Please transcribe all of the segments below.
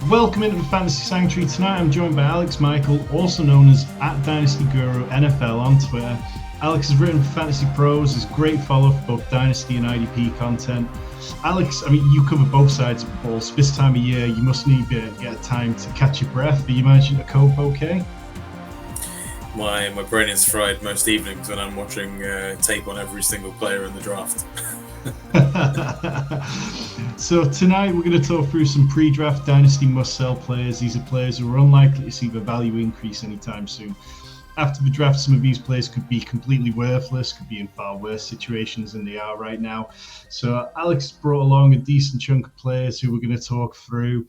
Welcome into the Fantasy Sanctuary. Tonight I'm joined by Alex Michael, also known as @Dynasty Guru NFL on Twitter. Alex has written for FantasyPros, is a great follow for both Dynasty and IDP content. Alex, I mean, you cover both sides of the ball, so this time of year you must need to get time to catch your breath. Are you managing to cope okay? My brain is fried most evenings when I'm watching tape on every single player in the draft. So tonight we're going to talk through some pre-draft Dynasty must-sell players. These are players who are unlikely to see their value increase anytime soon. After the draft, some of these players could be completely worthless, could be in far worse situations than they are right now. So Alex brought along a decent chunk of players who we're going to talk through.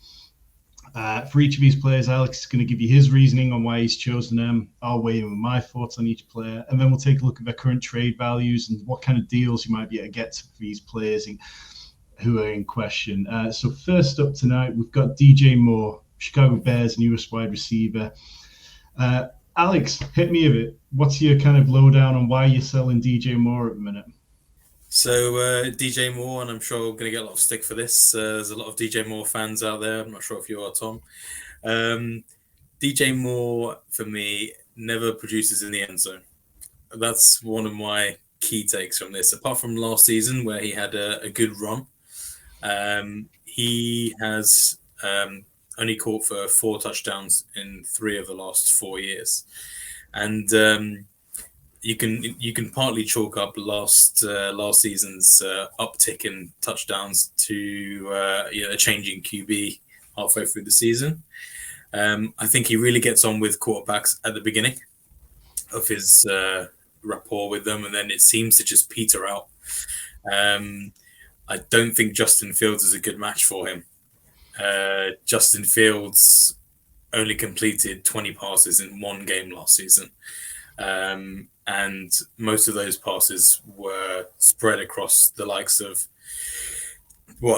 For each of these players, Alex is going to give you his reasoning on why he's chosen them. I'll weigh in with my thoughts on each player, and then we'll take a look at their current trade values and what kind of deals you might be able to get for these players who are in question. So first up tonight, we've got DJ Moore, Chicago Bears' newest wide receiver. Alex, hit me with it. What's your kind of lowdown on why you're selling DJ Moore at the minute? So DJ Moore, and I'm sure I'm going to get a lot of stick for this. There's a lot of DJ Moore fans out there. I'm not sure if you are, Tom. DJ Moore, for me, never produces in the end zone. That's one of my key takes from this. Apart from last season, where he had a good run, he has only caught for 4 touchdowns in 3 of the last 4 years. And you can partly chalk up last season's uptick in touchdowns to a changing QB halfway through the season. I think he really gets on with quarterbacks at the beginning of his rapport with them, and then it seems to just peter out. I don't think Justin Fields is a good match for him. Justin Fields only completed 20 passes in 1 game last season. And most of those passes were spread across the likes of,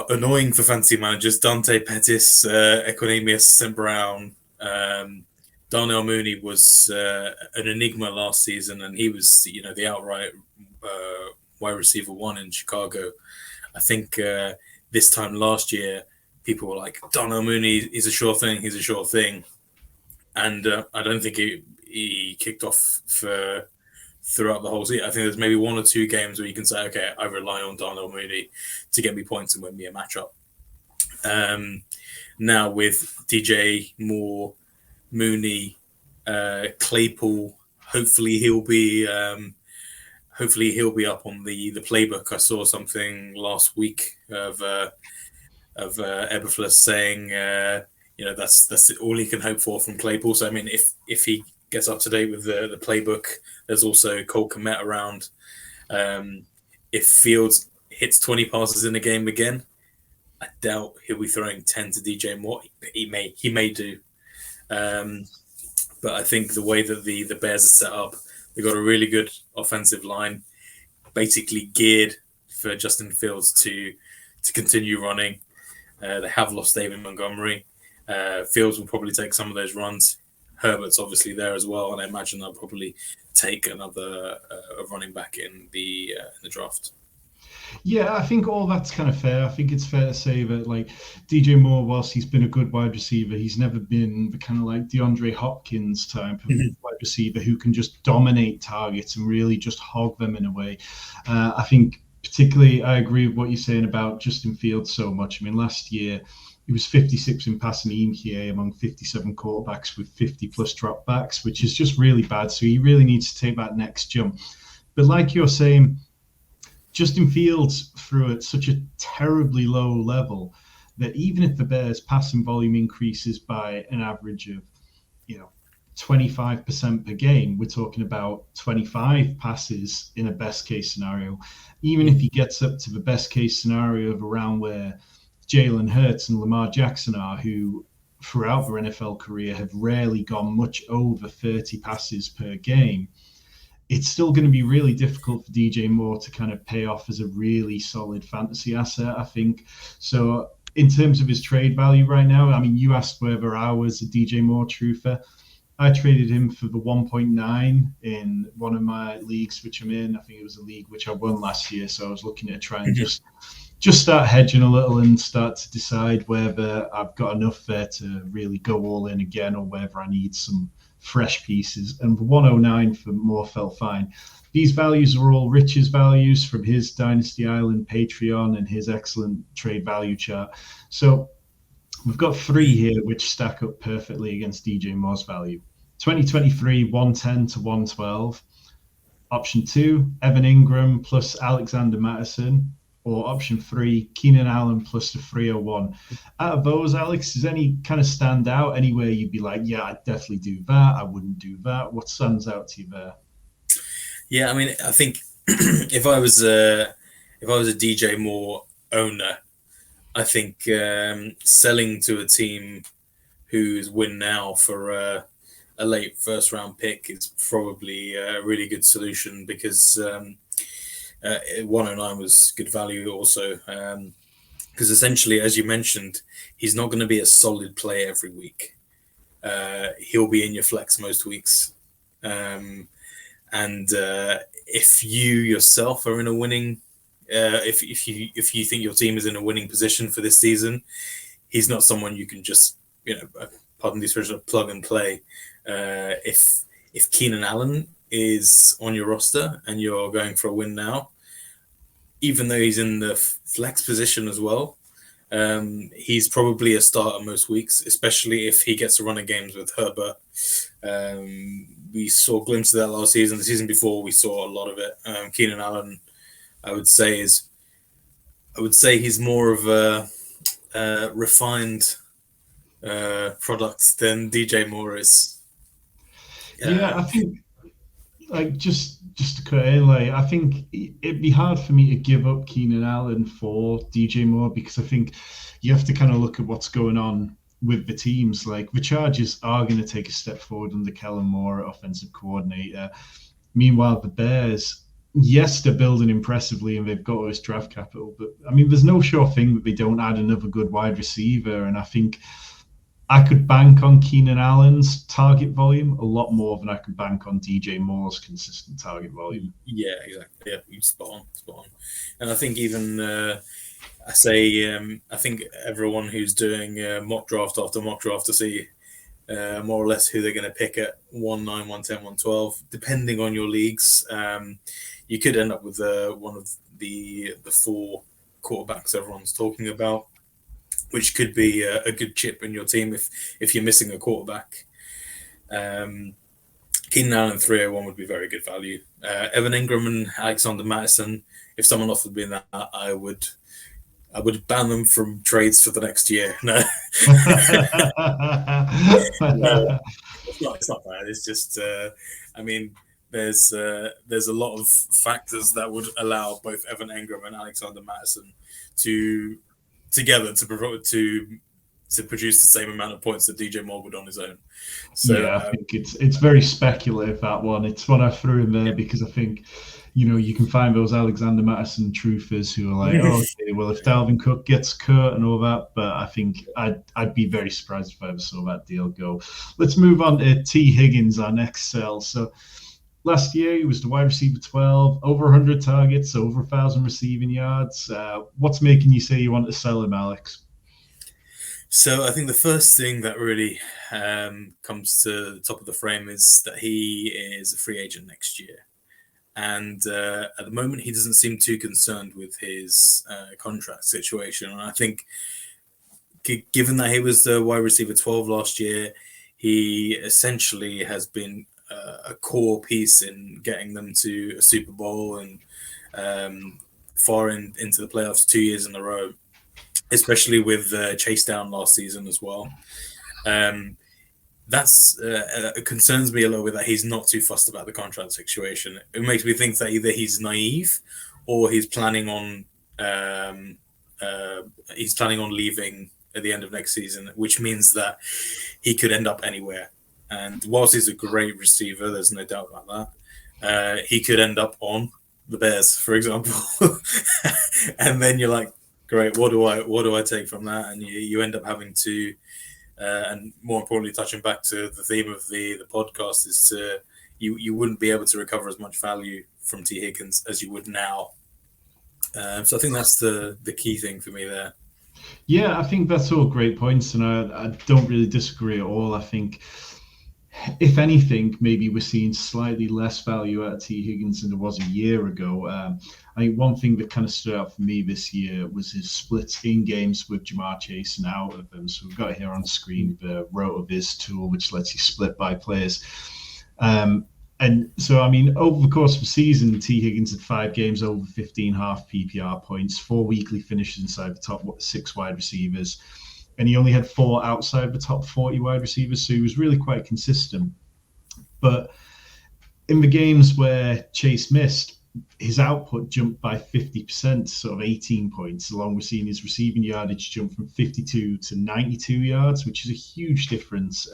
annoying for fantasy managers, Dante Pettis, Equanimeous St. Brown. Darnell Mooney was an enigma last season, and he was, the outright wide receiver 1 in Chicago. I think this time last year, people were like, Darnell Mooney is a sure thing, he's a sure thing. And I don't think he kicked off throughout the whole season. I think there's maybe 1 or 2 games where you can say, okay, I rely on Darnell Mooney to get me points and win me a matchup. Now with DJ Moore, Mooney, Claypool, hopefully he'll be up on the playbook. I saw something last week of Eberflus saying, that's all he can hope for from Claypool. So I mean, if he gets up to date with the playbook, there's also Cole Kmet around. If Fields hits 20 passes in a game again, I doubt he'll be throwing 10 to DJ Moore. He may do. But I think the way that the Bears are set up, they've got a really good offensive line, basically geared for Justin Fields to continue running. They have lost David Montgomery. Fields will probably take some of those runs. Herbert's obviously there as well, and I imagine they'll probably take another running back in the draft. Yeah, I think all that's kind of fair. I think it's fair to say that, like, DJ Moore, whilst he's been a good wide receiver, he's never been the kind of like DeAndre Hopkins type of wide receiver who can just dominate targets and really just hog them in a way. I think particularly I agree with what you're saying about Justin Fields so much. I mean, last year he was 56 in passing EPA among 57 quarterbacks with 50-plus dropbacks, which is just really bad. So he really needs to take that next jump. But like you're saying, Justin Fields threw at such a terribly low level that even if the Bears' passing volume increases by an average of, 25% per game, we're talking about 25 passes in a best case scenario. Even if he gets up to the best case scenario of around where Jalen Hurts and Lamar Jackson are, who throughout their NFL career have rarely gone much over 30 passes per game, it's still going to be really difficult for DJ Moore to kind of pay off as a really solid fantasy asset, I think. So in terms of his trade value right now, I mean, you asked whether I was a DJ Moore truther. I traded him for the 1.9 in one of my leagues, which I'm in. I think it was a league which I won last year. So I was looking at trying to just just start hedging a little and start to decide whether I've got enough there to really go all in again or whether I need some fresh pieces. And the 109 for Moore felt fine. These values are all Rich's values from his Dynasty Island Patreon and his excellent trade value chart. So we've got three here which stack up perfectly against DJ Moore's value. 2023, 110 to 112. Option 2, Evan Ingram plus Alexander Mattison. Or option 3, Keenan Allen plus the 301. Out of those, Alex, does any kind of stand out anywhere you'd be like, yeah, I'd definitely do that, I wouldn't do that? What stands out to you there? Yeah, I mean, I think if I was a DJ Moore owner, I think selling to a team who's win now for a late first round pick is probably a really good solution, because 109 was good value also, because essentially, as you mentioned, he's not going to be a solid play every week. He'll be in your flex most weeks. And if you yourself are in a winning, if you think your team is in a winning position for this season, he's not someone you can just, pardon the expression, plug and play. If Keenan Allen is on your roster and you're going for a win now, even though he's in the flex position as well, he's probably a starter most weeks, especially if he gets a run of games with Herbert. We saw glimpses of that last season. The season before, we saw a lot of it. Keenan Allen, I would say he's more of a refined product than DJ Moore is. Yeah, I think just to cut in, I think it'd be hard for me to give up Keenan Allen for DJ Moore, because I think you have to kind of look at what's going on with the teams. Like, the Chargers are going to take a step forward under Kellen Moore, offensive coordinator. Meanwhile, the Bears, yes, they're building impressively and they've got all this draft capital, but I mean, there's no sure thing that they don't add another good wide receiver. And I think I could bank on Keenan Allen's target volume a lot more than I could bank on DJ Moore's consistent target volume. Yeah, exactly. Yeah, you spot on. And I think even I think everyone who's doing mock draft after mock draft to see more or less who they're going to pick at 1-9, 1-10, 1-12, depending on your leagues, you could end up with one of the four quarterbacks everyone's talking about, which could be a good chip in your team if you're missing a quarterback. Keenan Allen 301 would be very good value. Evan Ingram and Alexander Mattison, if someone offered me that, I would ban them from trades for the next year. No, it's not bad. It's just, I mean, there's a lot of factors that would allow both Evan Ingram and Alexander Mattison together to produce the same amount of points that DJ Moore would on his own. So yeah, I think it's very speculative, that one. It's one I threw in there because I think, you can find those Alexander Mattison truthers who are like, oh, okay, well, if Dalvin Cook gets cut and all that, but I think I'd be very surprised if I ever saw that deal go. Let's move on to T. Higgins, our next sell. So last year, he was the wide receiver 12, over 100 targets, over 1,000 receiving yards. What's making you say you want to sell him, Alex? So I think the first thing that really comes to the top of the frame is that he is a free agent next year. And at the moment, he doesn't seem too concerned with his contract situation. And I think, given that he was the wide receiver 12 last year, he essentially has been a core piece in getting them to a Super Bowl and far into the playoffs 2 years in a row, especially with Chase down last season as well. That's concerns me a little bit that he's not too fussed about the contract situation. It makes me think that either he's naive or he's planning on leaving at the end of next season, which means that he could end up anywhere. And whilst he's a great receiver, there's no doubt about that, he could end up on the Bears, for example. And then you're like, great, what do I take from that? And you end up having to, and more importantly, touching back to the theme of the podcast, is you wouldn't be able to recover as much value from T. Higgins as you would now. So I think that's the key thing for me there. Yeah, I think that's all great points, and I don't really disagree at all. I think, if anything, maybe we're seeing slightly less value out of T. Higgins than there was a year ago. I think one thing that kind of stood out for me this year was his splits in games with Jamar Chase and out of them. So we've got here on screen the RotoViz tool, which lets you split by players. And so, I mean, over the course of the season, T. Higgins had 5 games over 15 half PPR points, 4 weekly finishes inside the top 6 wide receivers, and he only had 4 outside the top 40 wide receivers. So he was really quite consistent. But in the games where Chase missed, his output jumped by 50%, sort of 18 points, along with seeing his receiving yardage jump from 52 to 92 yards, which is a huge difference.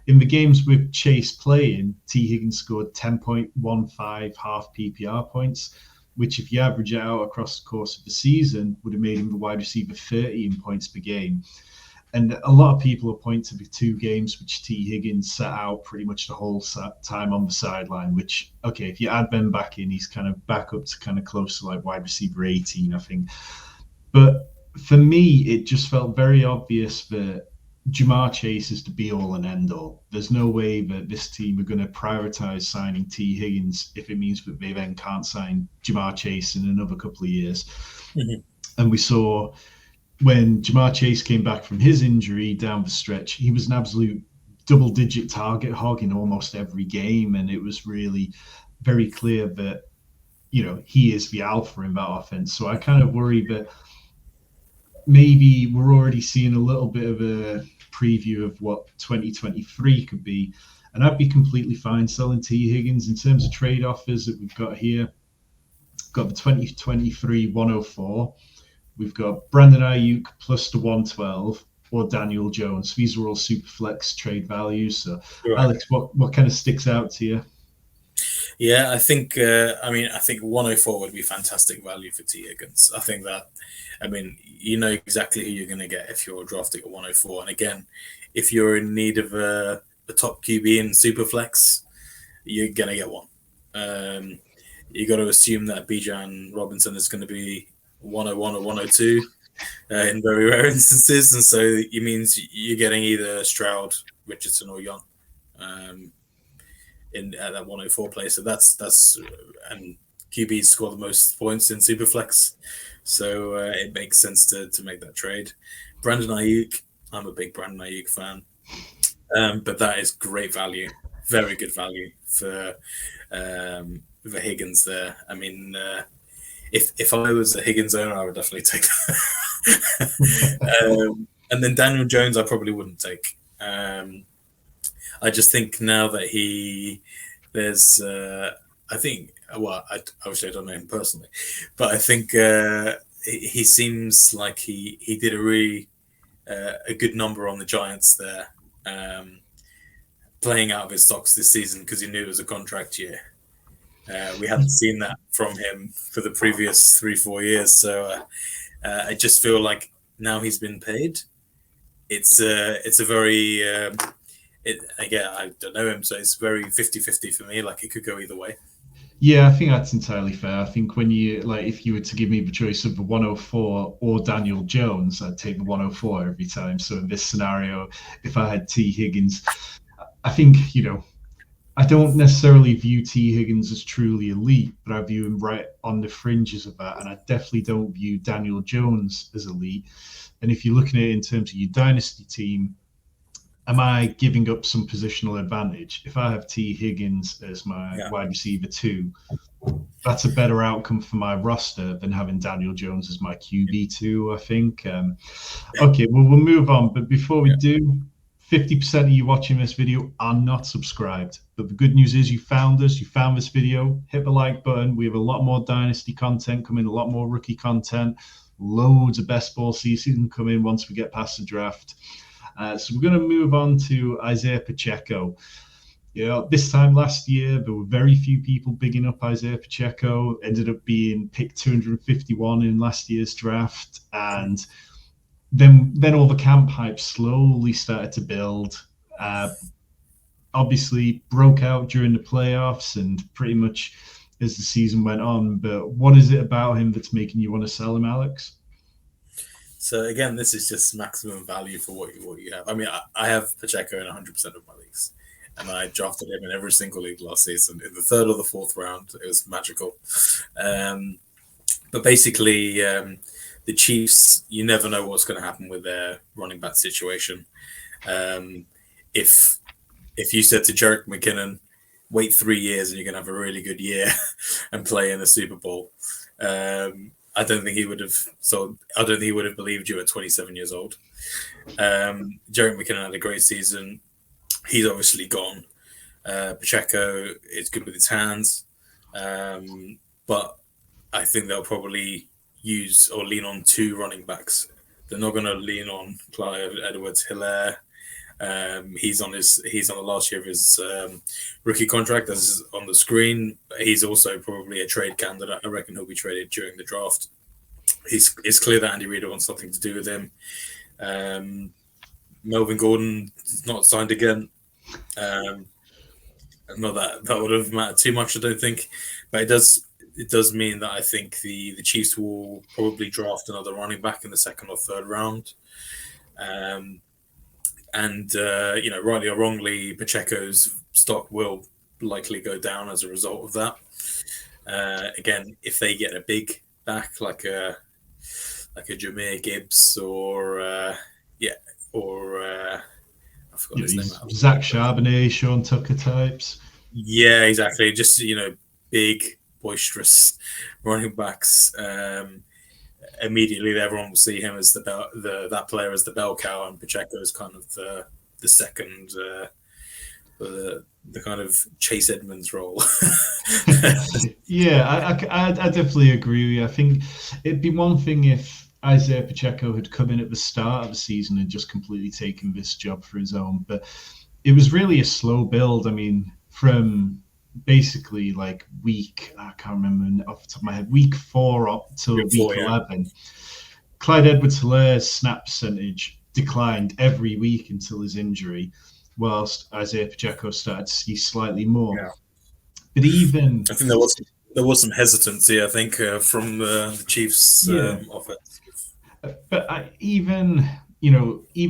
In the games with Chase playing, T. Higgins scored 10.15 half PPR points, which if you average it out across the course of the season, would have made him the wide receiver 30 in points per game. And a lot of people will point to the 2 games which T. Higgins sat out pretty much the whole time on the sideline, which, okay, if you add them back in, he's kind of back up to kind of close to like wide receiver 18, I think. But for me, it just felt very obvious that Jamar Chase is the be-all and end-all. There's no way that this team are going to prioritize signing T. Higgins if it means that they then can't sign Jamar Chase in another couple of years. Mm-hmm. And we saw when Jamar Chase came back from his injury down the stretch, he was an absolute double-digit target hog in almost every game, and it was really very clear that, you know, he is the alpha in that offense. So I kind of worry that maybe we're already seeing a little bit of a preview of what 2023 could be. And I'd be completely fine selling T. Higgins. In terms of trade offers that we've got here, got the 2023 104. We've got Brandon Ayuk plus the 112 or Daniel Jones. These are all super flex trade values. So, right. Alex, what kind of sticks out to you? Yeah, I think 104 would be fantastic value for T. Higgins. I think that, I mean, you know exactly who you're going to get if you're drafting at 104. And again, if you're in need of a top QB in Superflex, you're going to get one. You got to assume that Bijan Robinson is going to be 101 or 102 in very rare instances. And so it means you're getting either Stroud, Richardson, or Young. In at that 104 place, so that's and QBs score the most points in Superflex, so it makes sense to make that trade. Brandon Ayuk, I'm a big Brandon Ayuk fan, but that is great value, very good value for Higgins there. I mean, if I was a Higgins owner, I would definitely take that. And then Daniel Jones, I probably wouldn't take. I just think now that I think, well, obviously I don't know him personally, but I think he seems like he did a really a good number on the Giants there, playing out of his stocks this season because he knew it was a contract year. We hadn't seen that from him for the previous 3-4 years, so I just feel like now he's been paid. It's a very again, I don't know him, so it's very 50-50 for me. Like, it could go either way. Yeah, I think that's entirely fair. I think when if you were to give me the choice of the 104 or Daniel Jones, I'd take the 104 every time. So in this scenario, if I had T. Higgins, I think, I don't necessarily view T. Higgins as truly elite, but I view him right on the fringes of that. And I definitely don't view Daniel Jones as elite. And if you're looking at it in terms of your dynasty team, am I giving up some positional advantage? If I have T. Higgins as my wide receiver 2, that's a better outcome for my roster than having Daniel Jones as my QB 2, I think. Okay, well, we'll move on. But before we do, 50% of you watching this video are not subscribed. But the good news is you found us. You found this video. Hit the like button. We have a lot more Dynasty content coming, a lot more rookie content, loads of best ball season coming once we get past the draft. So we're going to move on to Isiah Pacheco. This time last year, there were very few people bigging up Isiah Pacheco. Ended up being picked 251 in last year's draft. And then all the camp hype slowly started to build. Obviously broke out during the playoffs and pretty much as the season went on. But what is it about him that's making you want to sell him, Alex? So again, this is just maximum value for what you have. I mean, I have Pacheco in 100% of my leagues, and I drafted him in every single league last season in the third or the fourth round. It was magical. But basically, the Chiefs, you never know what's going to happen with their running back situation. If you said to Jerick McKinnon, wait 3 years and you're going to have a really good year and play in the Super Bowl, I don't think he would have. So I don't think he would have believed you at 27 years old. Jerick McKinnon had a great season. He's obviously gone. Pacheco is good with his hands, but I think they'll probably use or lean on 2 running backs. They're not going to lean on Clyde Edwards-Helaire. He's on the last year of his rookie contract, as is on the screen. He's also probably a trade candidate. I reckon he'll be traded during the draft. It's clear that Andy Reid wants something to do with him. Melvin Gordon is not signed again. Not that would have mattered too much, I don't think, but it does mean that I think the Chiefs will probably draft another running back in the second or third round. Rightly or wrongly, Pacheco's stock will likely go down as a result of that. Again, if they get a big back like a Jahmyr Gibbs or I forgot his name. Zach Charbonnet, Sean Tucker types. Yeah, exactly. Just big, boisterous running backs. Immediately, everyone will see him as that player as the bell cow, and Pacheco is kind of the second, the kind of Chase Edmonds role. Yeah, I definitely agree with you. I think it'd be one thing if Isiah Pacheco had come in at the start of the season and just completely taken this job for his own, but it was really a slow build. I mean, from basically like I can't remember off the top of my head, week 4 up till week 11, Clyde Edwards-Helaire's snap percentage declined every week until his injury, whilst Isiah Pacheco started to see slightly more. Yeah. But even I think there was some hesitancy, I think, from the Chiefs' offense. But even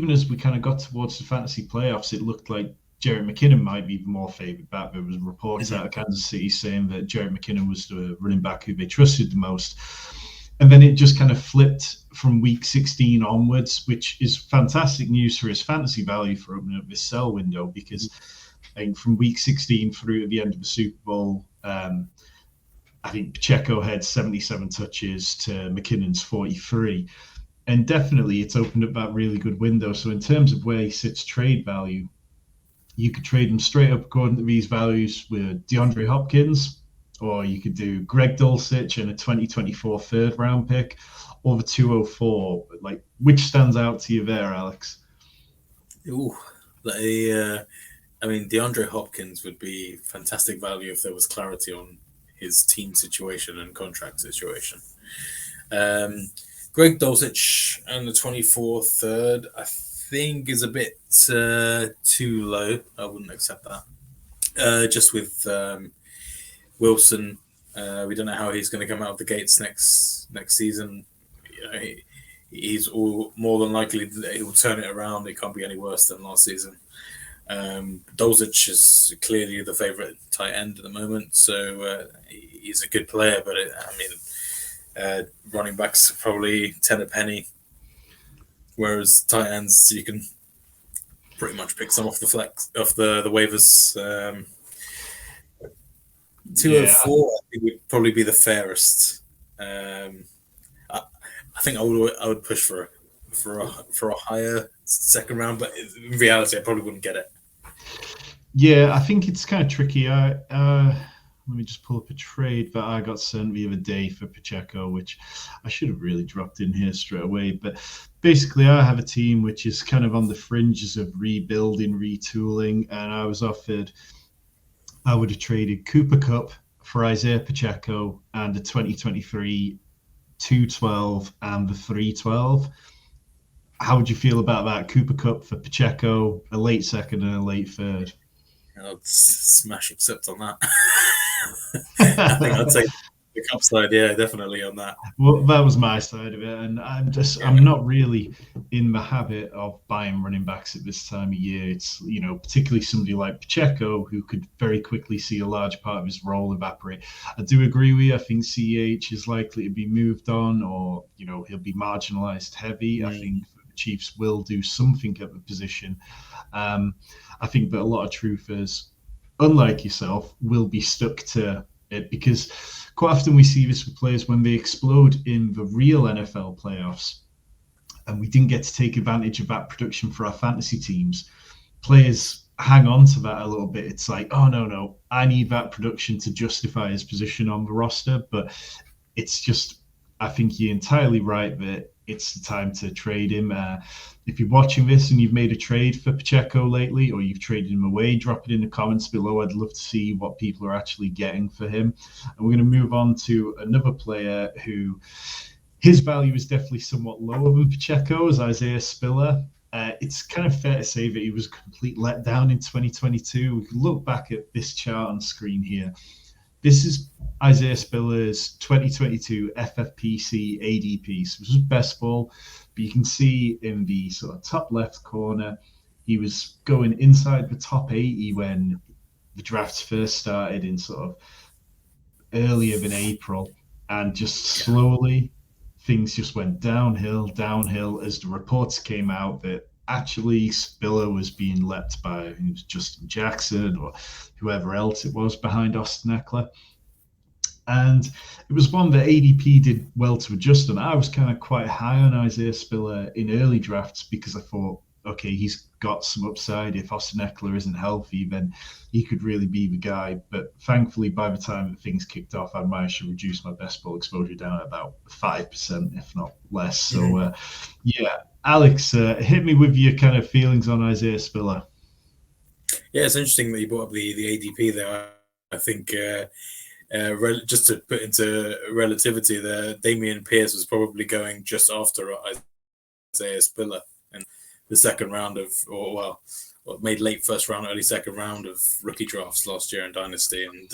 as we kind of got towards the fantasy playoffs, it looked like Jerick McKinnon might be the more favoured back. There was reports out of Kansas City saying that Jerick McKinnon was the running back who they trusted the most. And then it just kind of flipped from week 16 onwards, which is fantastic news for his fantasy value for opening up this sell window, because I think from week 16 through to the end of the Super Bowl, I think Pacheco had 77 touches to McKinnon's 43. And definitely it's opened up that really good window. So in terms of where he sits trade value, you could trade him straight up according to these values with DeAndre Hopkins, or you could do Greg Dulcich and a 2024 third round pick, or the 204. Like, which stands out to you there, Alex? Ooh, DeAndre Hopkins would be fantastic value if there was clarity on his team situation and contract situation. Greg Dulcich and the 24 third, I think, is a bit too low. I wouldn't accept that. Just with Wilson, we don't know how he's going to come out of the gates next season. He's more than likely that he will turn it around. It can't be any worse than last season. Dulcich is clearly the favorite tight end at the moment, so he's a good player. But running backs are probably 10 a penny, whereas tight ends you can pretty much pick some off the waivers. 204, I think, would probably be the fairest. I think I would push for a higher second round, but in reality, I probably wouldn't get it. Yeah, I think it's kind of tricky. Let me just pull up a trade that I got sent the other day for Pacheco, which I should have really dropped in here straight away. But basically, I have a team which is kind of on the fringes of rebuilding, retooling, and I would have traded Cooper Kupp for Isiah Pacheco and the 2023 212 and the 312. How would you feel about that? Cooper Kupp for Pacheco, a late second and a late third. I'll smash accept on that. I think I'd take the cup side, yeah, definitely on that. Well, that was my side of it, and Yeah. I'm not really in the habit of buying running backs at this time of year. It's, particularly somebody like Pacheco, who could very quickly see a large part of his role evaporate. I do agree with you. I think CH is likely to be moved on, or he'll be marginalised heavy. I think the Chiefs will do something at the position. I think that a lot of truthers, unlike yourself, will be stuck to it, because quite often we see this with players when they explode in the real NFL playoffs, and we didn't get to take advantage of that production for our fantasy teams. Players hang on to that a little bit. It's like, oh no, I need that production to justify his position on the roster. But it's just, I think you're entirely right that it's the time to trade him. If you're watching this and you've made a trade for Pacheco lately, or you've traded him away, drop it in the comments below. I'd love to see what people are actually getting for him. And we're going to move on to another player who, his value is definitely somewhat lower than Pacheco's, Isiah Spiller. It's kind of fair to say that he was a complete letdown in 2022. We can look back at this chart on screen here. This is Isiah Spiller's 2022 FFPC ADP. So this was best ball, but you can see in the sort of top left corner, he was going inside the top 80 when the drafts first started in sort of earlier than April, and just slowly things just went downhill as the reports came out that actually Spiller was being leapt by Justin Jackson or whoever else it was behind Austin Eckler. And it was one that ADP did well to adjust on. I was kind of quite high on Isiah Spiller in early drafts because I thought, okay, he's got some upside. If Austin Eckler isn't healthy, then he could really be the guy. But thankfully, by the time that things kicked off, I managed to reduce my best ball exposure down at about 5%, if not less. So, yeah, Alex, hit me with your kind of feelings on Isiah Spiller. Yeah, it's interesting that you brought up the ADP there. I think just to put into relativity there, Damian Pierce was probably going just after Isiah Spiller in the second round of, made late first round, early second round of rookie drafts last year in Dynasty, and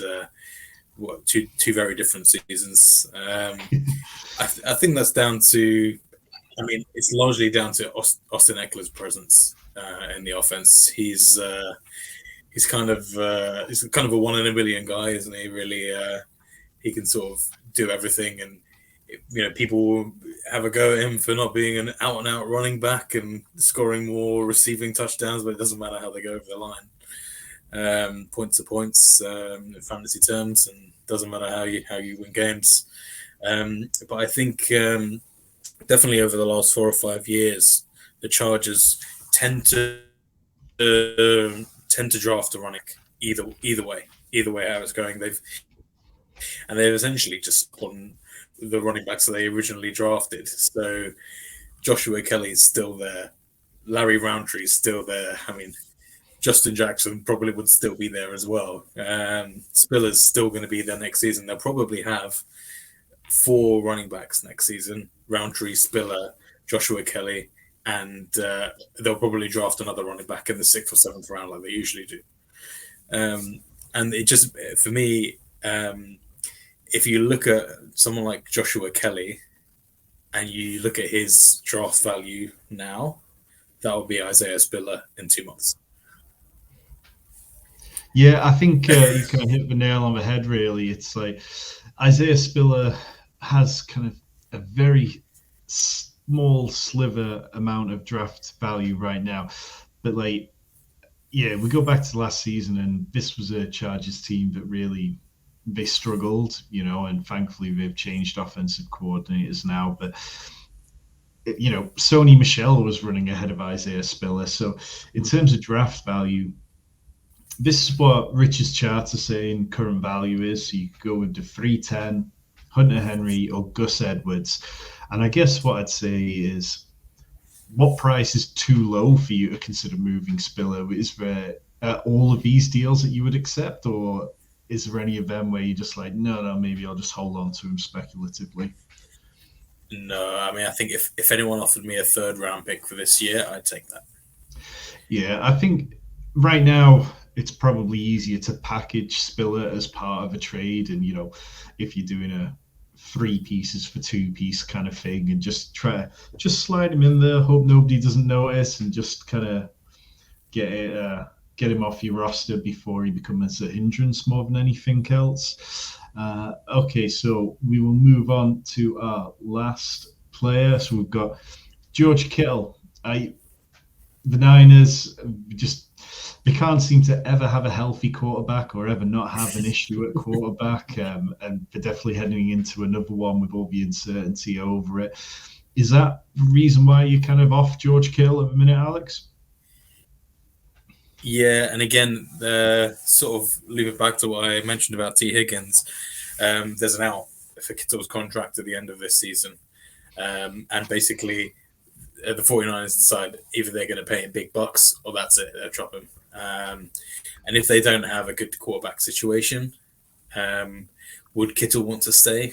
two very different seasons. I think that's down to, it's largely down to Austin Eckler's presence in the offense. He's kind of a 1 in a million guy, isn't he? Really, he can sort of do everything, and people have a go at him for not being an out and out running back and scoring more receiving touchdowns, but it doesn't matter how they go over the line. Points are points in fantasy terms, and doesn't matter how you win games. But I think definitely over the last 4 or 5 years, the Chargers tend to draft a running either way how it's going. They've essentially just on the running backs that they originally drafted. So Joshua Kelly's still there, Larry Roundtree's still there. Justin Jackson probably would still be there as well. Spiller's still going to be there next season. They'll probably have 4 running backs next season: Roundtree, Spiller, Joshua Kelly, and they'll probably draft another running back in the 6th or 7th round like they usually do. And it just, for me, if you look at someone like Joshua Kelly and you look at his draft value now, that would be Isiah Spiller in 2 months. Yeah, I think you kind of hit the nail on the head, really. It's like Isiah Spiller has kind of a very small sliver amount of draft value right now. But we go back to last season, and this was a Chargers team that really, they struggled, and thankfully they've changed offensive coordinators now. But Sony Michel was running ahead of Isiah Spiller. So in terms of draft value, this is what Rich's charts are saying current value is. So you could go with the 310, Hunter Henry, or Gus Edwards. And I guess what I'd say is, what price is too low for you to consider moving Spiller? Is there all of these deals that you would accept, or is there any of them where you're just like, no, maybe I'll just hold on to him speculatively? No, I think if anyone offered me a 3rd round pick for this year, I'd take that. Yeah, I think right now, it's probably easier to package Spiller as part of a trade. And, if you're doing a 3 pieces for 2 piece kind of thing, and just slide him in there, hope nobody doesn't notice, and just kind of get him off your roster before he becomes a hindrance more than anything else. Okay, so we will move on to our last player. So we've got George Kittle. The Niners they can't seem to ever have a healthy quarterback or ever not have an issue at quarterback, and they're definitely heading into another one with all the uncertainty over it. Is that the reason why you're kind of off George Kittle at the minute, Alex? Yeah, and again, sort of leave it back to what I mentioned about T. Higgins. There's an out for Kittle's contract at the end of this season. And basically, the 49ers decide either they're going to pay him big bucks or that's it, they'll drop him. And if they don't have a good quarterback situation, would Kittle want to stay?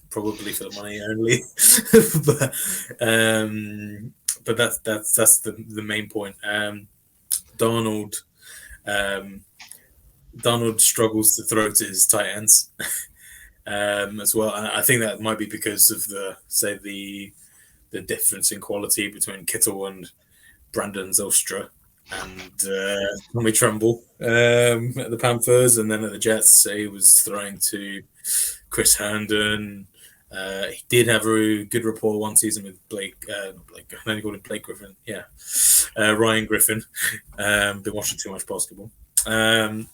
Probably for the money only. but that's the main point. Darnold struggles to throw to his tight ends as well. And I think that might be because of the difference in quality between Kittle and Brandon Zylstra and Tommy Tremble at the Panthers, and then at the Jets he was throwing to Chris Herndon. He did have a good rapport one season with Blake. I only called him Blake Griffin. Yeah, Ryan Griffin. Been watching too much basketball. So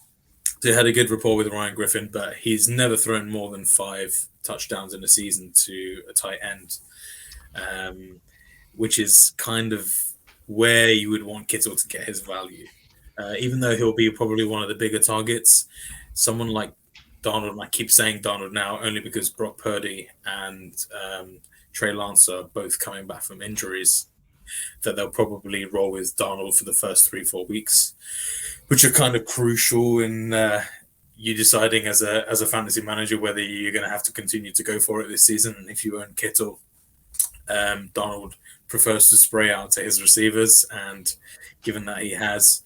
he had a good rapport with Ryan Griffin, but he's never thrown more than 5 touchdowns in a season to a tight end, which is kind of where you would want Kittle to get his value. Even though he'll be probably one of the bigger targets, someone like Darnold, and I keep saying Darnold now only because Brock Purdy and Trey Lance are both coming back from injuries, that they'll probably roll with Darnold for the first 3-4 weeks, which are kind of crucial in you deciding as a fantasy manager whether you're going to have to continue to go for it this season. And if you own Kittle, Darnold prefers to spray out to his receivers, and given that he has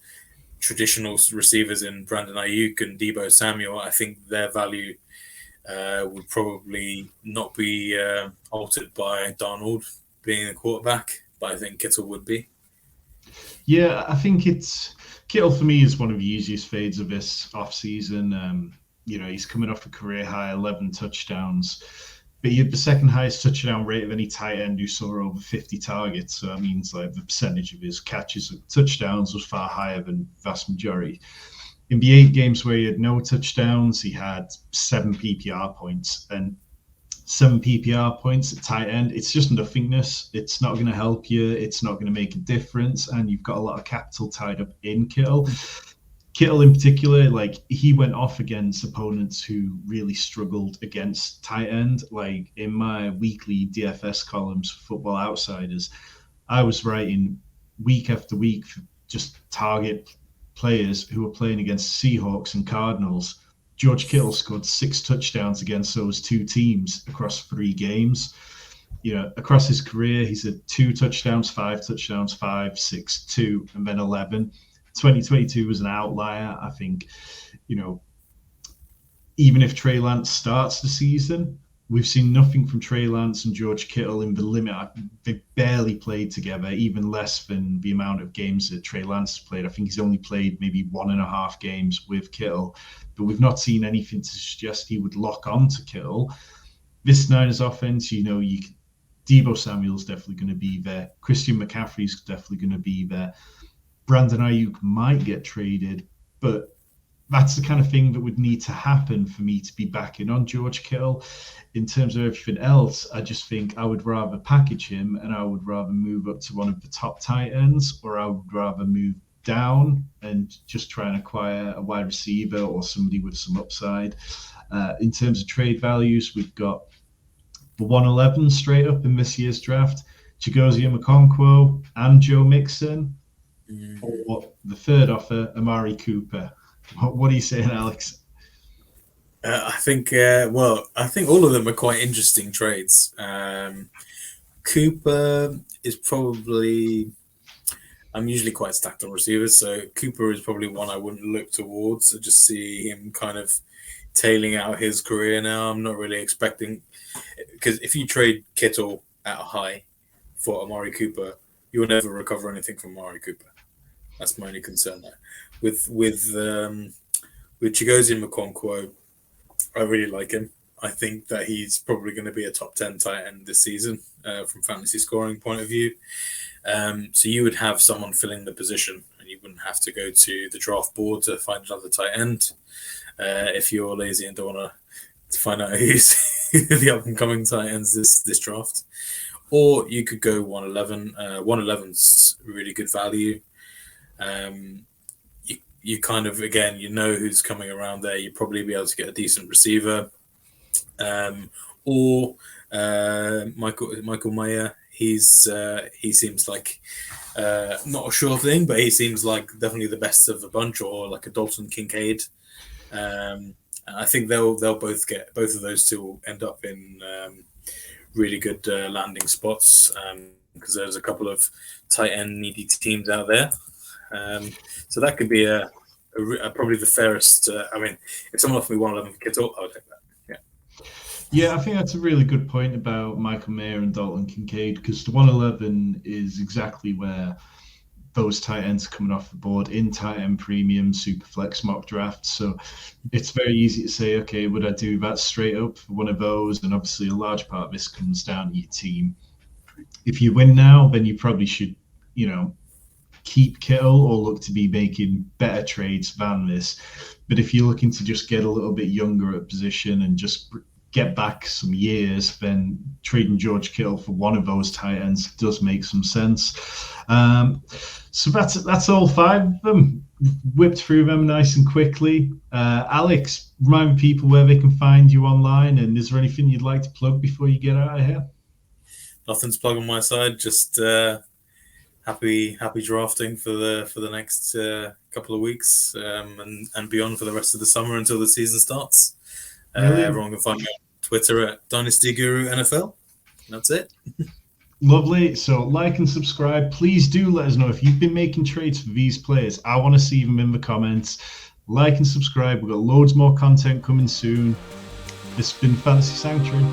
traditional receivers in Brandon Ayuk and Deebo Samuel, I think their value would probably not be altered by Darnold being a quarterback, but I think Kittle would be. Yeah, I think Kittle for me is one of the easiest fades of this offseason. He's coming off a career high 11 touchdowns, but he had the second highest touchdown rate of any tight end who saw over 50 targets. So that means the percentage of his catches and touchdowns was far higher than the vast majority. In the 8 games where he had no touchdowns, he had 7 PPR points, and 7 PPR points at tight end, it's just nothingness. It's not going to help you. It's not going to make a difference. And you've got a lot of capital tied up in Kittle. Kittle in particular, he went off against opponents who really struggled against tight end. In my weekly DFS columns for Football Outsiders, I was writing week after week for just target players who were playing against Seahawks and Cardinals. George Kittle scored 6 touchdowns against those 2 teams across 3 games. Across his career, he's had 2 touchdowns, 5 touchdowns, 5, 6, 2, and then 11. 2022 was an outlier. I think, even if Trey Lance starts the season, we've seen nothing from Trey Lance and George Kittle in the limit. They barely played together, even less than the amount of games that Trey Lance has played. I think he's only played maybe 1.5 games with Kittle, but we've not seen anything to suggest he would lock on to Kittle. This Niners offense, Deebo Samuel's definitely going to be there. Christian McCaffrey's definitely going to be there. Brandon Ayuk might get traded, but that's the kind of thing that would need to happen for me to be backing on George Kittle. In terms of everything else, I just think I would rather package him, and I would rather move up to one of the top tight ends, or I would rather move down and just try and acquire a wide receiver or somebody with some upside. In terms of trade values, we've got the 111 straight up in this year's draft, Chigozie Okonkwo and Joe Mixon. Or the third offer, Amari Cooper. What are you saying, Alex? I think all of them are quite interesting trades. Cooper is probably, I'm usually quite stacked on receivers, so Cooper is probably one I wouldn't look towards. I just see him kind of tailing out his career now. I'm not really expecting, because if you trade Kittle at a high for Amari Cooper, you will never recover anything from Amari Cooper. That's my only concern there. With Chigozie and McConkwo, I really like him. I think that he's probably going to be a top 10 tight end this season from fantasy scoring point of view. So you would have someone filling the position, and you wouldn't have to go to the draft board to find another tight end if you're lazy and don't want to find out who's the up-and-coming tight ends this draft. Or you could go 111. 111's really good value. You kind of, again, you know who's coming around there. You'd probably be able to get a decent receiver. Or Michael Mayer. He seems like not a sure thing, but he seems like definitely the best of the bunch, or like a Dalton Kincaid. And I think they'll both of those two will end up in really good landing spots, because there's a couple of tight end needy teams out there. So that could be probably the fairest. I mean, if someone offered me 111 for Kittle, I would take that. Yeah, I think that's a really good point about Michael Mayer and Dalton Kincaid, because the 111 is exactly where those tight ends are coming off the board in tight end premium, super flex mock drafts. So it's very easy to say, okay, would I do that straight up for one of those? And obviously a large part of this comes down to your team. If you win now, then you probably should, keep Kittle or look to be making better trades than this. But if you're looking to just get a little bit younger at position and just get back some years, then trading George Kittle for one of those tight ends does make some sense. So that's all 5 of them. Whipped through them nice and quickly. Alex, remind people where they can find you online, and is there anything you'd like to plug before you get out of here? Nothing's plug on my side. Just happy drafting for the next couple of weeks and beyond for the rest of the summer until the season starts. Everyone can find me on Twitter at Dynasty Guru NFL. That's it. Lovely. So like and subscribe. Please do let us know if you've been making trades for these players. I want to see them in the comments. Like and subscribe. We've got loads more content coming soon. This has been Fantasy Sanctuary.